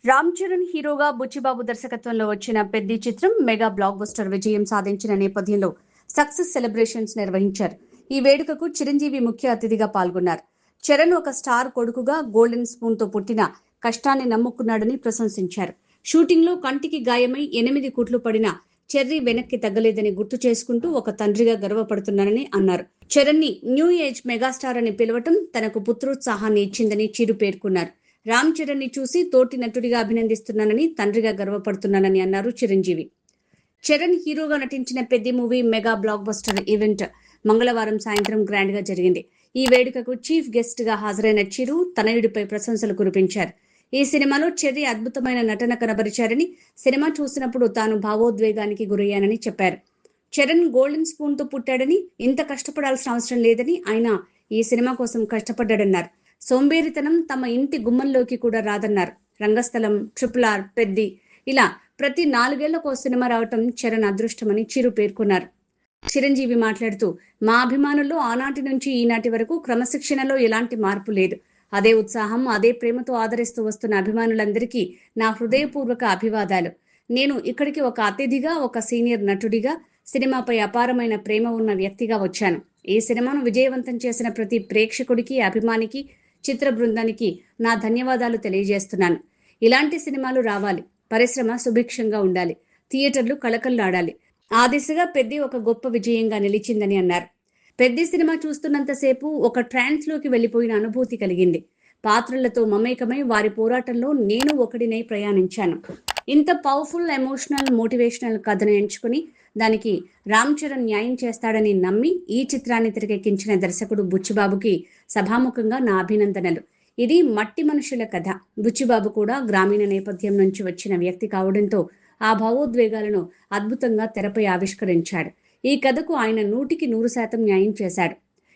రామ్ చరణ్ హీరోగా బుచ్చిబాబు దర్శకత్వంలో వచ్చిన పెద్ది చిత్రం మెగా బ్లాక్ బస్టర్ విజయం సాధించిన నేపథ్యంలో సక్సెస్ సెలబ్రేషన్స్ నిర్వహించారు. ఈ వేడుకకు చిరంజీవి ముఖ్య అతిథిగా పాల్గొన్నారు. చరణ్ ఒక స్టార్ కొడుకుగా గోల్డెన్ స్పూన్ తో పుట్టిన కష్టాన్ని నమ్ముకున్నాడని ప్రశంసించారు. షూటింగ్ లో కంటికి గాయమై 8 కుట్లు పడిన చెర్రీ వెనక్కి తగ్గలేదని గుర్తు చేసుకుంటూ ఒక తండ్రిగా గర్వపడుతున్నానని అన్నారు. చరణ్ ని న్యూ ఏజ్ మెగాస్టార్ అని పిలవటం తనకు పుత్రోత్సాహాన్ని ఇచ్చిందని చిరు పేర్కొన్నారు. రామ్ చరణ్ ని చూసి తోటి నటుడిగా అభినందిస్తున్నానని, తండ్రిగా గర్వపడుతున్నానని అన్నారు చిరంజీవి. చరణ్ హీరోగా నటించిన Peddi movie mega block buster event మంగళవారం సాయంత్రం గ్రాండ్ గా జరిగింది. ఈ వేడుకకు చీఫ్ గెస్ట్ గా హాజరైన చిరు తనయుడిపై ప్రశంసలు కురిపించారు. ఈ సినిమాలో చెర్రీ అద్భుతమైన నటన కనబరిచారని, సినిమా చూసినప్పుడు తాను భావోద్వేగానికి గురయ్యానని చెప్పారు. చరణ్ గోల్డెన్ స్పూన్ తో పుట్టాడని, ఇంత కష్టపడాల్సిన అవసరం లేదని, ఆయన ఈ సినిమా కోసం కష్టపడ్డాడన్నారు. సోంబేరితనం తమ ఇంటి గుమ్మంలోకి కూడా రాదన్నారు. రంగస్థలం, RRR, పెద్ది ఇలా ప్రతి 4 ఏళ్లకు సినిమా రావటం చరణ్ అదృష్టమని చిరు పేర్కొన్నారు. చిరంజీవి మాట్లాడుతూ, మా అభిమానుల్లో ఆనాటి నుంచి ఈనాటి వరకు క్రమశిక్షణలో ఎలాంటి మార్పు లేదు. అదే ఉత్సాహం, అదే ప్రేమతో ఆదరిస్తూ వస్తున్న అభిమానులందరికీ నా హృదయపూర్వక అభివాదాలు. నేను ఇక్కడికి ఒక అతిథిగా, ఒక సీనియర్ నటుడిగా, సినిమాపై అపారమైన ప్రేమ ఉన్న వ్యక్తిగా వచ్చాను. ఈ సినిమాను విజయవంతం చేసిన ప్రతి ప్రేక్షకుడికి, అభిమానికి, చిత్ర బృందానికి నా ధన్యవాదాలు తెలియజేస్తున్నాను. ఇలాంటి సినిమాలు రావాలి, పరిశ్రమ సుభిక్షంగా ఉండాలి, థియేటర్లు కళకళలాడాలి. ఆ దిశగా పెద్ది ఒక గొప్ప విజయంగా నిలిచిందని అన్నారు. పెద్ది సినిమా చూస్తున్నంతసేపు ఒక ట్రాన్స్ లోకి వెళ్లిపోయిన అనుభూతి కలిగింది. పాత్రలతో మమేకమై వారి పోరాటంలో నేను ఒకడినై ప్రయాణించాను. ఇంత పవర్ఫుల్, ఎమోషనల్, మోటివేషనల్ కథను ఎంచుకుని దానికి రామ్ చరణ్ న్యాయం చేస్తాడని నమ్మి ఈ చిత్రాన్ని తెరకెక్కించిన దర్శకుడు బుచ్చిబాబుకి సభాముఖంగా నా అభినందనలు. ఇది మట్టి మనుషుల కథ. బుచ్చిబాబు కూడా గ్రామీణ నేపథ్యం నుంచి వచ్చిన వ్యక్తి కావడంతో ఆ భావోద్వేగాలను అద్భుతంగా తెరపై ఆవిష్కరించాడు. ఈ కథకు ఆయన 100% న్యాయం చేశాడు.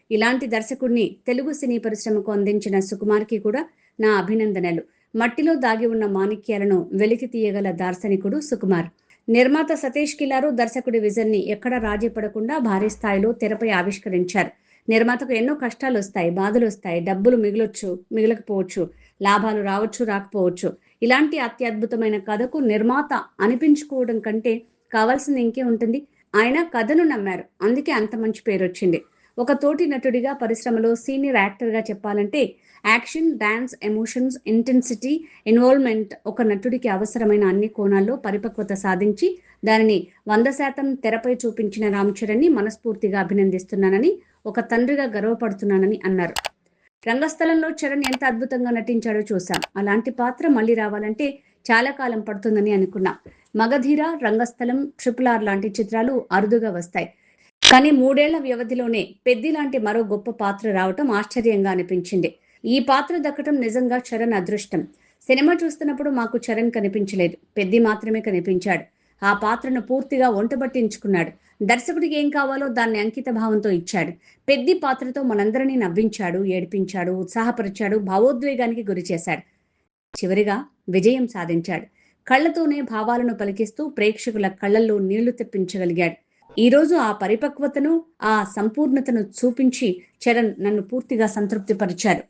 ఇలాంటి దర్శకుడిని తెలుగు సినీ పరిశ్రమకు అందించిన సుకుమార్కి కూడా నా అభినందనలు. మట్టిలో దాగి ఉన్న మాణిక్యాలను వెలికి తీయగల దార్శనికుడు సుకుమార్. నిర్మాత సతీష్ కిలారు దర్శకుడి విజన్ ని ఎక్కడ రాజీ పడకుండా భారీ స్థాయిలో తెరపై ఆవిష్కరించారు. నిర్మాతకు ఎన్నో కష్టాలు వస్తాయి, బాధలు వస్తాయి, డబ్బులు మిగలొచ్చు, మిగలకపోవచ్చు, లాభాలు రావచ్చు, రాకపోవచ్చు. ఇలాంటి అత్యద్భుతమైన కథకు నిర్మాత అనిపించుకోవడం కంటే కావాల్సింది ఇంకే ఉంటుంది. ఆయన కథను నమ్మారు, అందుకే అంత మంచి పేరు వచ్చింది. ఒక తోటి నటుడిగా, పరిశ్రమలో సీనియర్ యాక్టర్ గా చెప్పాలంటే action, dance, emotions, intensity, involvement ఒక నటుడికి అవసరమైన అన్ని కోణాల్లో పరిపక్వత సాధించి దానిని 100% తెరపై చూపించిన రామ్ చరణ్ ని మనస్ఫూర్తిగా అభినందిస్తున్నానని, ఒక తండ్రిగా గర్వపడుతున్నానని అన్నారు. రంగస్థలంలో చరణ్ ఎంత అద్భుతంగా నటించాడో చూశాం. అలాంటి పాత్ర మళ్ళీ రావాలంటే చాలా కాలం పడుతుందని అనుకున్నాం. మగధీర, రంగస్థలం, RRR లాంటి చిత్రాలు అరుదుగా వస్తాయి. కానీ 3 ఏళ్ల వ్యవధిలోనే పెద్ది లాంటి మరో గొప్ప పాత్ర రావటం ఆశ్చర్యంగా అనిపించింది. ఈ పాత్ర దక్కటం నిజంగా చరణ్ అదృష్టం. సినిమా చూస్తున్నప్పుడు మాకు చరణ్ కనిపించలేదు, పెద్ది మాత్రమే కనిపించాడు. ఆ పాత్రను పూర్తిగా ఒంటబట్టించుకున్నాడు. దర్శకుడికి ఏం కావాలో దాన్ని అంకిత భావంతో ఇచ్చాడు. పెద్ది పాత్రతో మనందరినీ నవ్వించాడు, ఏడిపించాడు, ఉత్సాహపరిచాడు, భావోద్వేగానికి గురిచేశాడు. చివరిగా విజయం సాధించాడు. కళ్లతోనే భావాలను పలికిస్తూ ప్రేక్షకుల కళ్లల్లో నీళ్లు తెప్పించగలిగాడు. ఈ రోజు ఆ పరిపక్వతను, ఆ సంపూర్ణతను చూపించి చరణ్ నన్ను పూర్తిగా సంతృప్తిపరిచారు.